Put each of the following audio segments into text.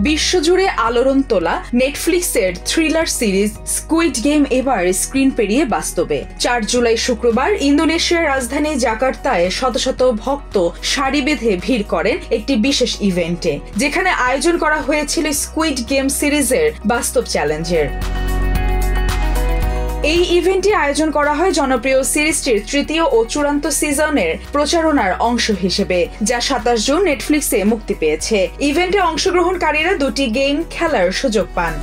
বিশ্বজুড়ে আলোড়ন তোলা নেটফ্লিক্সের থ্রিলার সিরিজ স্কুইড গেম এবার স্ক্রিন পেরিয়ে বাস্তবে। ৪ জুলাই শুক্রবার ইন্দোনেশিয়ার রাজধানী জাকার্তায় শত শত ভক্ত সারি বেঁধে ভিড় করেন একটি বিশেষ ইভেন্টে, যেখানে আয়োজন করা হয়েছিল স্কুইড গেম সিরিজের বাস্তব চ্যালেঞ্জের। এই ইভেন্টটি আয়োজন করা হয় জনপ্রিয় সিরিজটির তৃতীয় ও চূড়ান্ত সিজনের প্রচারণার অংশ হিসেবে, যা ২৭ জুন নেটফ্লিক্সে মুক্তি পেয়েছে। ইভেন্টে অংশগ্রহণকারীরা 2টি গেম খেলার সুযোগ পান।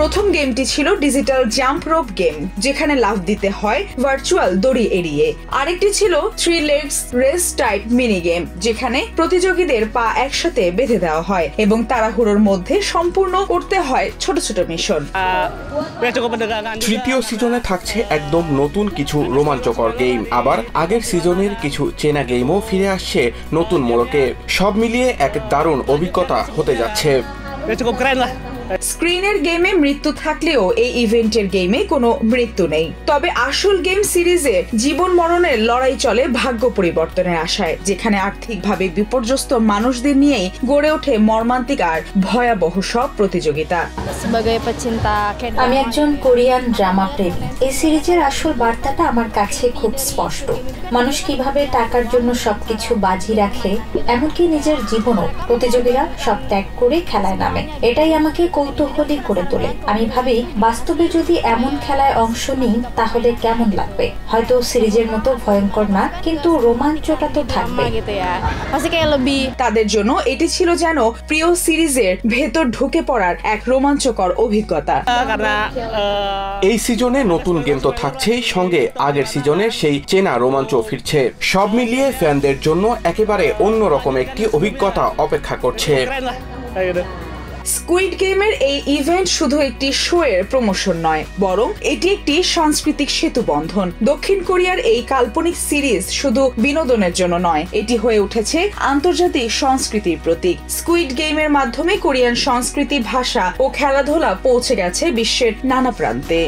প্রথম গেমটি ছিল ডিজিটাল জাম্প রোপ গেম, যেখানে লাফ দিতে হয় ভার্চুয়াল দড়ি এড়িয়ে। আরেকটি ছিল 3 legs race type mini game, যেখানে প্রতিযোগীদের পা একসাথে বেঁধে দেওয়া হয় এবং তাড়াহুড়োর মধ্যে সম্পূর্ণ করতে হয় ছোট ছোট মিশন। তৃতীয় সিজনে থাকছে একদম নতুন কিছু রোমাঞ্চকর গেম, আবার আগের সিজনের কিছু চেনা গেমও ফিরে আসছে নতুন মোড়কে। সব মিলিয়ে এক দারুণ অভিজ্ঞতা হতে যাচ্ছে। স্ক্রিনের গেমে মৃত্যু থাকলেও এই ইভেন্টের গেমে কোনো মৃত্যু নেই। তবে আসল গেম সিরিজে জীবন মরণের লড়াই চলে ভাগ্য পরিবর্তনের আশায়, যেখানে আর্থিকভাবে বিপর্যস্ত মানুষদের নিয়েই গড়ে ওঠে মর্মান্তিক আর ভয়াবহ সব প্রতিযোগিতা। আমি একজন কোরিয়ান ড্রামা প্রেমী। এই সিরিজের আসল বার্তাটা আমার কাছে খুব স্পষ্ট। মানুষ কিভাবে টাকার জন্য সবকিছু বাজি রাখে, এমনকি নিজের জীবনও। প্রতিযোগীরা সব ত্যাগ করে খেলায় নামে, এটাই আমাকে কৌতূহলী করে তোলে। আমি ভাবি, বাস্তবে যদি এমন খেলায় অংশ নিই তাহলে কেমন লাগবে। হয়তো সিরিজের মতো ভয়ঙ্কর না, কিন্তু রোমাঞ্চটা তো থাকবে। তাদের জন্য এটি ছিল যেন প্রিয় সিরিজের ভেতর ঢুকে পড়ার এক রোমাঞ্চকর অভিজ্ঞতা। এই সিজনে নতুন গেম তো থাকছেই, সঙ্গে আগের সিজনের সেই চেনা রোমাঞ্চ ফিরছে। সব মিলিয়ে ফ্যানদের জন্য একেবারে অন্যরকম একটি অভিজ্ঞতা অপেক্ষা করছে। স্কুইড গেমের এই ইভেন্ট শুধু একটি শো এর প্রমোশন নয়, বরং এটি একটি সাংস্কৃতিক সেতু বন্ধন। দক্ষিণ কোরিয়ার এই কাল্পনিক সিরিজ শুধু বিনোদনের জন্য নয়, এটি হয়ে উঠেছে আন্তর্জাতিক সংস্কৃতির প্রতীক। স্কুইড গেমের মাধ্যমে কোরিয়ান সংস্কৃতি, ভাষা ও খেলাধুলা পৌঁছে গেছে বিশ্বের নানা প্রান্তে।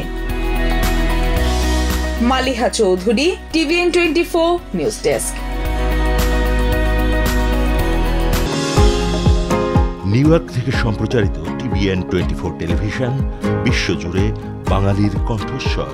Maliha Chowdhury, TVN24 news desk. New York থেকে সম্প্রচারিত TVN24 টেলিভিশন বিশ্বজুড়ে বাঙালির কণ্ঠস্বর।